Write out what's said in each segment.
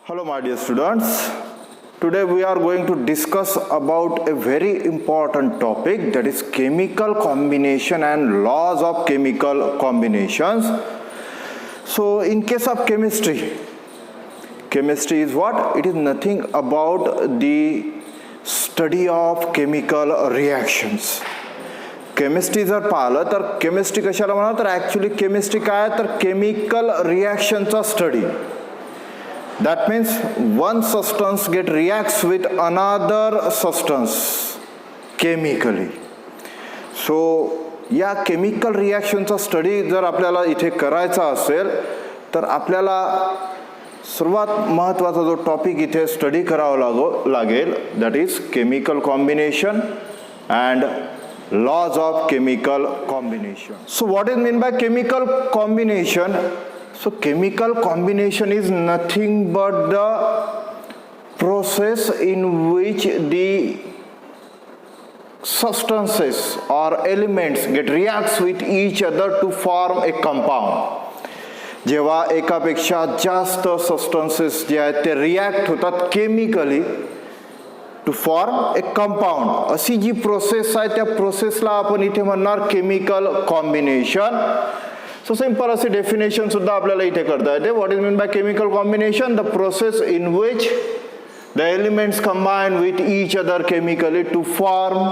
Hello my dear students, today we are going to discuss about a very important topic, that is chemical combination and laws of chemical combinations. So in case of chemistry is what? It is nothing about the study of chemical reactions. Chemistry जर पाहिलं तर chemistry कशाला म्हणा तर actually chemistry काय तर chemical रिॲक्शनचा study. That means one substance reacts with another substance chemically. So या केमिकल रिॲक्शनचा स्टडी जर आपल्याला इथे करायचा असेल तर आपल्याला सर्वात महत्त्वाचा जो टॉपिक इथे स्टडी करावा लागेल that is chemical combination and laws of chemical combination. So what is meant by chemical combination? So chemical combination is nothing but the process in which the substances or elements reacts with each other to form a compound. जेव्हा एकापेक्षा जास्त substances जे आहेत ते react होतात chemically to form a compound, अशी जी process आहे त्या प्रोसेसला आपण इथे म्हणणार केमिकल कॉम्बिनेशन. सो सिंपल अशी डेफिनेशन सुद्धा आपल्याला इथे करता येते. What is mean by chemical combination? The process in which the elements combine with each other chemically to form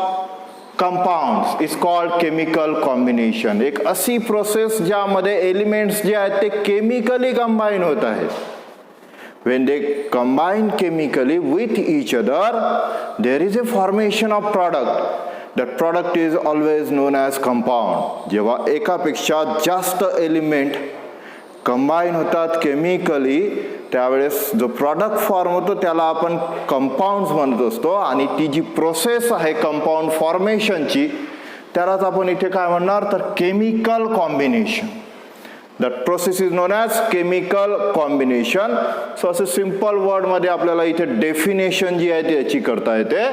compounds is called chemical combination. एक अशी प्रोसेस ज्यामध्ये एलिमेंट्स जे आहेत ते केमिकली कंबाइन होत आहेत. When they combine chemically with each other, there is a formation of product. That product is always known as compound. जेव्हा एकापेक्षा जास्त एलिमेंट कंबाइन होतात केमिकली त्यावेळेस जो प्रॉडक्ट फॉर्म होतो त्याला आपण कंपाउंड्स म्हणत असतो. आणि ती जी प्रोसेस आहे कंपाउंड फॉर्मेशनची त्यालाच आपण इथे काय म्हणणार तर chemical combination. That process is known as chemical combination. So असे सिंपल वर्ड मध्ये आपल्याला इथे डेफिनेशन जी आहे ती याची करता येते.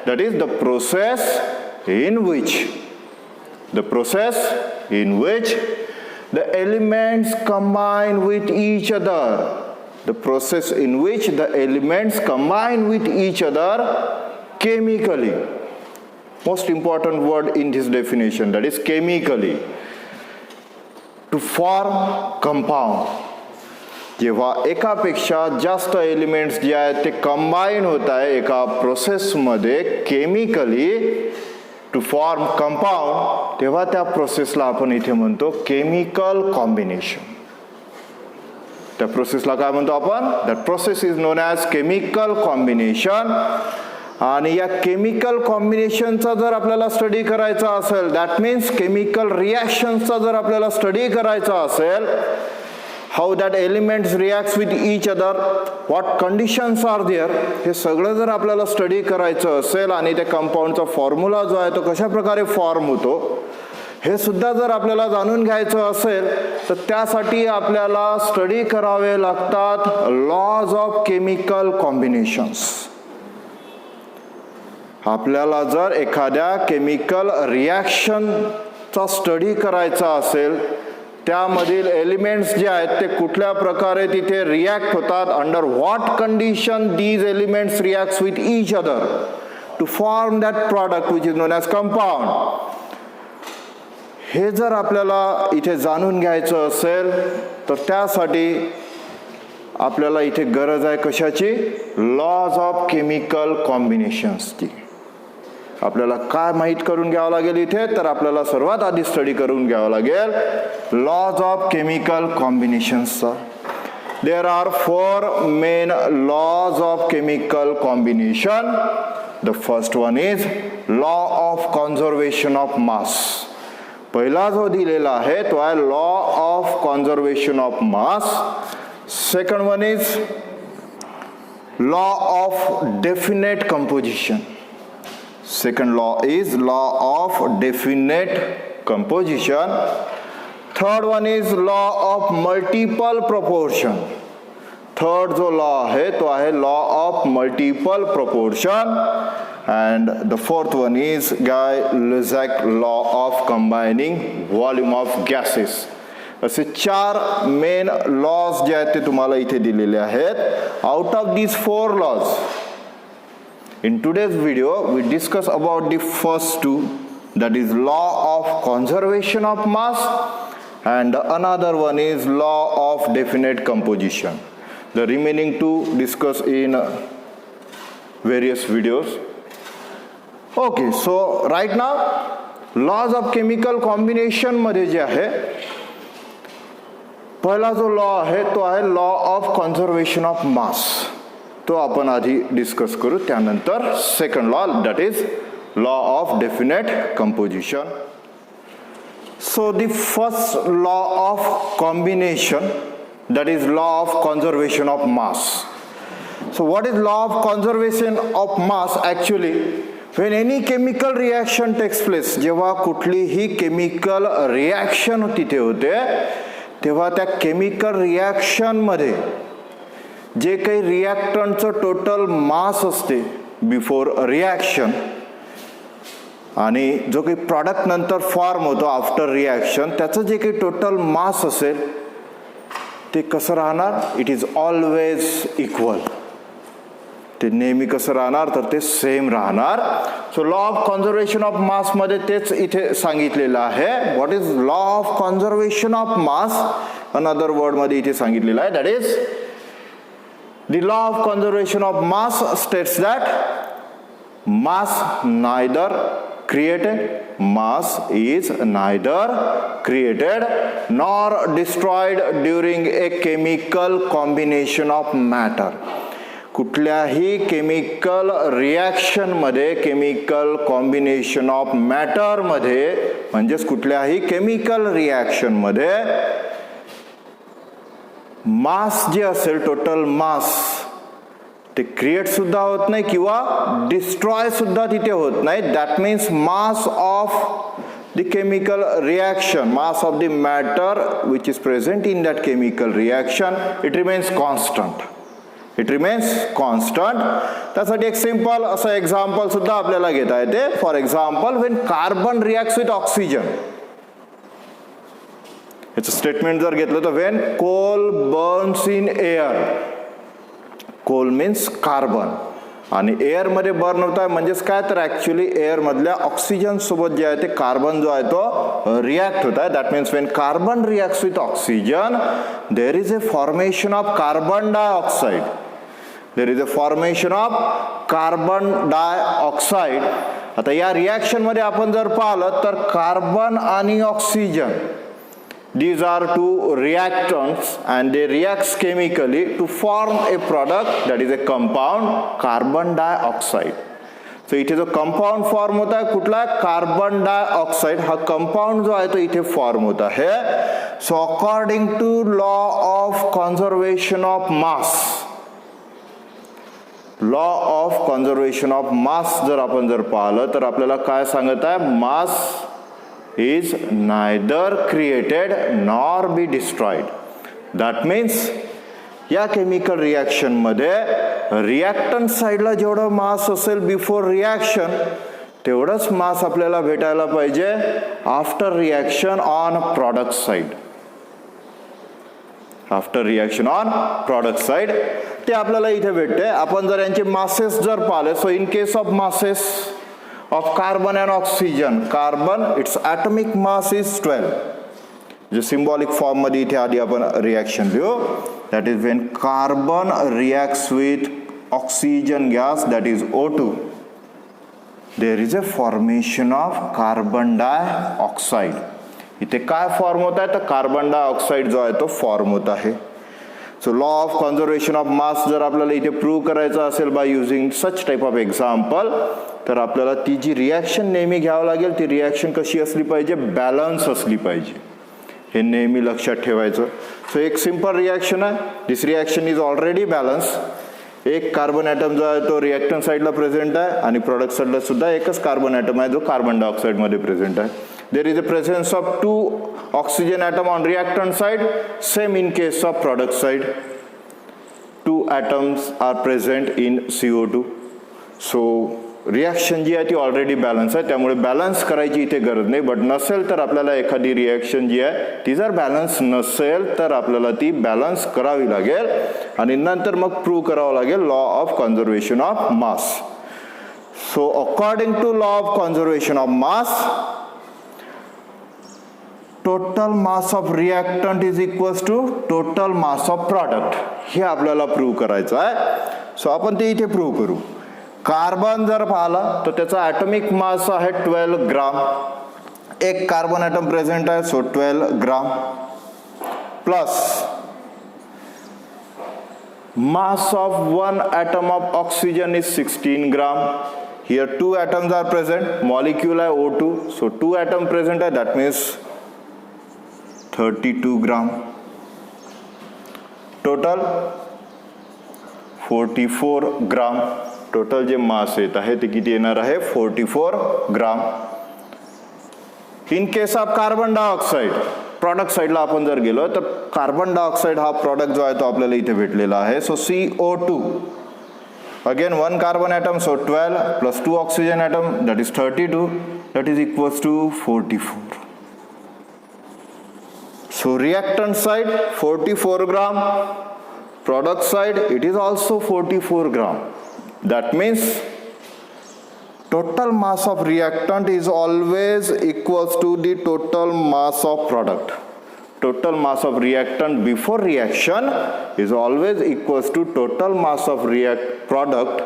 That is the process in which the elements combine with each other. The process in which the elements combine with each other chemically. Most important word in this definition, that is chemically. To form compound. जेव्हा एकापेक्षा जास्त elements जे आहेत ते combine होत आहे एका प्रोसेसमध्ये केमिकली टू फॉर्म कंपाऊंड, तेव्हा त्या प्रोसेसला आपण इथे म्हणतो केमिकल कॉम्बिनेशन. त्या प्रोसेसला काय म्हणतो आपण? That process is known as chemical combination. आणि या केमिकल कॉम्बिनेशनचा जर आपल्याला स्टडी करायचा असेल, दॅट मीन्स केमिकल रिॲक्शनचा जर आपल्याला स्टडी करायचा असेल, how that elements reacts with each other, what conditions are there, हे सगळं जर आपल्याला स्टडी करायचं असेल आणि त्या कंपाऊंडचा फॉर्म्युला जो आहे तो कशा प्रकारे फॉर्म होतो हे सुद्धा जर आपल्याला जाणून घ्यायचं असेल तर त्यासाठी आपल्याला स्टडी करावे लागतात लॉज ऑफ केमिकल कॉम्बिनेशन्स. आपल्याला जर एखाद्या केमिकल रिॲक्शनचा स्टडी करायचा असेल, त्यामधील एलिमेंट्स जे आहेत ते कुठल्या प्रकारे तिथे रिॲक्ट होतात, under what condition these elements reacts with each other to form that product which is known as compound, हे जर आपल्याला इथे जाणून घ्यायचं असेल तर त्यासाठी आपल्याला इथे गरज आहे कशाची? लॉज ऑफ केमिकल कॉम्बिनेशन्सची. आपल्याला काय माहित करून घ्यावं लागेल इथे तर आपल्याला सर्वात आधी स्टडी करून घ्यावं लागेल लॉज ऑफ केमिकल कॉम्बिनेशन्सचा. There are 4 main laws of chemical combination. The first one is law of conservation of mass. पहिला जो दिलेला आहे तो आहे law of conservation of mass. Second one is law of definite composition. Second law is law of definite composition. Third one is law of multiple proportion. Third जो law आहे तो आहे law of multiple proportion. And the fourth one is Guy-Lusac law of combining volume of gases. असे 4 main lodge जे आहेत ते तुम्हाला इथे दिलेले आहेत. Out of these 4 laws, in today's video we discuss about the first 2, that is law of conservation of mass and another one is law of definite composition. The remaining 2 discuss in various videos. Okay, so right now laws of chemical combination मध्ये जे आहे, पहिला जो law आहे तो आहे law of conservation of मास. तो आपण आधी डिस्कस करू. त्यानंतर second law, that is law of definite composition. So the first law of combination, that is law of conservation of mass. So what is law of conservation of mass? Actually, when any chemical reaction takes place, जेव्हा कुठलीही chemical reaction तिथे होते, तेव्हा त्या chemical reaction मध्ये जे काही रिॲक्टंटचं total mass असते बिफोर रिॲक्शन आणि जो काही प्रॉडक्ट नंतर फॉर्म होतो आफ्टर रिॲक्शन, त्याचं जे काही टोटल मास असेल ते कसं राहणार? It is always equal. ते नेहमी कसं राहणार? तर ते सेम राहणार. So law of conservation of मास मध्ये तेच इथे सांगितलेलं आहे. What is law of conservation of mass? Another word मध्ये इथे सांगितलेलं आहे, that is the law of conservation of mass states that mass is neither created nor destroyed during a chemical combination of matter. कुठल्याही chemical reaction मध्ये, chemical combination of matter मध्ये, म्हणजेच कुठल्याही chemical reaction मध्ये मास जे असेल, टोटल मास, ते create सुद्धा होत नाही किंवा डिस्ट्रॉय सुद्धा तिथे होत नाही. That means mass of the chemical reaction, mass of the matter which is present in that chemical reaction, it remains constant. It remains constant. त्यासाठी एक सिंपल असं एक्झाम्पल सुद्धा आपल्याला घेता येते. For example, when carbon reacts with oxygen, याचं statement जर घेतलं तर when coal burns in air, coal means carbon, आणि एअर मध्ये बर्न होत आहे म्हणजेच काय? तर ऍक्च्युली एअर मधल्या ऑक्सिजन सोबत जे आहे ते कार्बन जो आहे तो रिॲक्ट होत आहे. That means when carbon reacts with oxygen, there is a formation of carbon dioxide. There is a formation of carbon dioxide. आता या रिॲक्शन मध्ये आपण जर पाहिलं तर कार्बन आणि oxygen, these are two reactants and they react chemically to form a product that is a compound, carbon dioxide. So इथे जो कंपाउंड फॉर्म होता है कुठला? Carbon dioxide. हा कंपाउंड जो आहे तो इथे फॉर्म होता है. So according to law of conservation of mass, law of conservation of mass जर पाहिलं तर आपल्याला काय सांगत आहे? Mass is neither created nor be destroyed. That means या केमिकल रिॲक्शन मध्ये रिॲक्टंट साइडला जेवढं मास असेल बिफोर रिॲक्शन, तेवढंच मास आपल्याला भेटायला पाहिजे after reaction on product side. After reaction on product side ते आपल्याला इथे भेटते. आपण जर यांचे मासेस जर पाहिले, so in case of masses of carbon and oxygen, carbon its atomic mass is 12. जे symbolic form मध्ये इथे आधी आपण रिॲक्शन लिहू, that is when carbon reacts with oxygen gas, that is O2, there is a formation of carbon dioxide. इथे काय form होत आहे? तर कार्बन डायऑक्साइड जो आहे तो फॉर्म होत आहे. So law of conservation of mass जर आपल्याला इथे प्रूव्ह करायचं असेल by using such type of example, तर आपल्याला ती जी रिॲक्शन नेहमी घ्यावं लागेल, ती रिॲक्शन कशी असली पाहिजे? बॅलन्स असली पाहिजे. हे नेहमी लक्षात ठेवायचं. सो एक सिंपल रिॲक्शन आहे, दिस रिॲक्शन इज ऑलरेडी बॅलन्स. एक कार्बन ॲटम जो आहे तो रिॲक्टंट साइडला प्रेझेंट आहे आणि प्रोडक्ट साइडला सुद्धा एकच कार्बन ॲटम आहे जो कार्बन डायऑक्साइड मध्ये प्रेझेंट आहे. There is a presence of 2 oxygen atom on reactant side, same in case of product side. 2 atoms are present in CO2. So reaction जी आहे ती ऑलरेडी बॅलन्स आहे, त्यामुळे बॅलन्स करायची इथे गरज नाही. बट नसेल तर आपल्याला एखादी रिॲक्शन जी आहे ती जर बॅलन्स नसेल तर आपल्याला ती बॅलन्स करावी लागेल आणि नंतर मग प्रूव्ह करावं लागेल law of conservation of mass. So according to law of conservation of mass, total mass of reactant is equals to total mass of product. हे आपल्याला प्रूव्ह करायचं आहे. सो आपण ते इथे प्रूव्ह करू. कार्बन जर पाहिला तर त्याचा ॲटॉमिक मास आहे 12 ग्राम. एक कार्बन ॲटम प्रेझेंट आहे, so 12 gram plus mass of one atom of oxygen is 16 gram. Here 2 atoms are present, molecule है O2, so 2 atom present है, that means 32 gram. Total 44 gram. Total जे mass येत आहे ते किती येणार आहे 44 gram. In case of carbon dioxide, product साइडला आपण जर गेलो तर कार्बन डायऑक्साइड हा प्रॉडक्ट जो आहे तो आपल्याला इथे भेटलेला आहे. So CO2, again 1 carbon atom, so 12 plus 2 oxygen atom, that is 32, that is equals to 44. So reactant side 44 gram, product side it is also 44 gram. That means total mass of reactant is always equals to the total mass of product. Total mass of reactant before reaction is always equals to total mass of product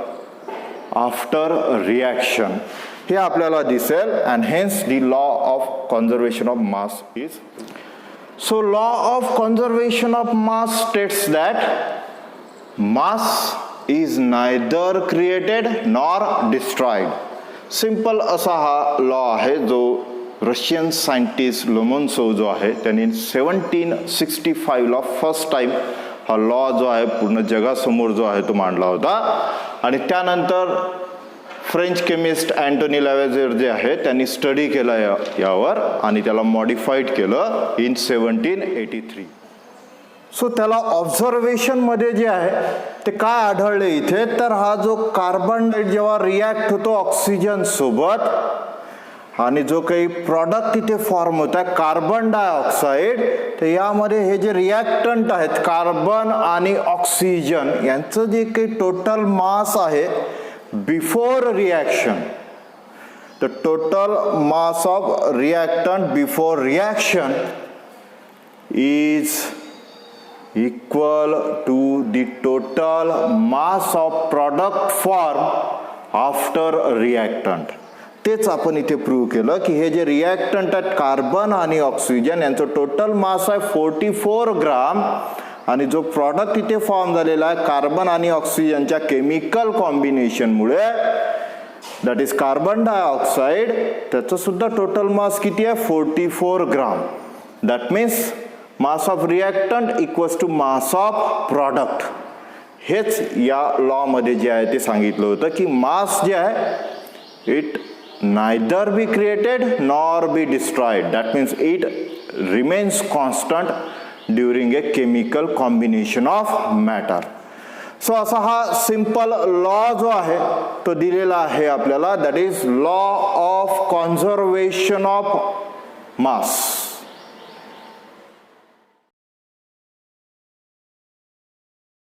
after reaction. हे आपल्याला दिसेल and hence the law of conservation of mass is. So law of conservation of mass states that mass is neither created nor destroyed. Simple असा हा law आहे जो Russian scientist लोमोन्सोव जो आहे त्यांनी 1765 ला फर्स्ट टाइम हा लॉ जो आहे पूर्ण जगासमोर जो आहे तो मांडला होता. आणि त्यानंतर फ्रेंच केमिस्ट अँटोनी लॅवेझियर जे आहे त्यांनी स्टडी केला यावर आणि त्याला मॉडिफाईड केलं इन 1783. सो त्याला ऑब्झर्वेशन मध्ये जे आहे ते काय आढळले इथे, तर हा जो कार्बन जेव्हा रिॲक्ट होतो ऑक्सिजन सोबत आणि जो काही प्रॉडक्ट इथे फॉर्म होत आहे कार्बन डायऑक्साइड, तर यामध्ये हे जे रिॲक्टंट आहेत कार्बन आणि ऑक्सिजन यांचं जे काही टोटल मास आहे before reaction, the total mass of reactant before reaction is equal to the total mass of product formed after reactant. तेच आपण इथे प्रूव्ह केलं की हे जे रिॲक्टंट आहेत कार्बन आणि ऑक्सिजन यांचं टोटल मास आहे 44 ग्राम आणि जो प्रॉडक्ट इथे फॉर्म झालेला आहे कार्बन आणि ऑक्सिजनच्या केमिकल कॉम्बिनेशनमुळे दॅट इज कार्बन डायऑक्साइड, त्याचं सुद्धा टोटल मास किती आहे 44 gram. That means mass of reactant equals to mass of product. हेच या लॉ मध्ये जे आहे ते सांगितलं होतं की मास जे आहे it neither be created nor be destroyed. That means it remains constant during a chemical combination of matter. So असा हा सिंपल लॉ जो आहे तो दिलेला आहे आपल्याला, that is law of conservation of mass.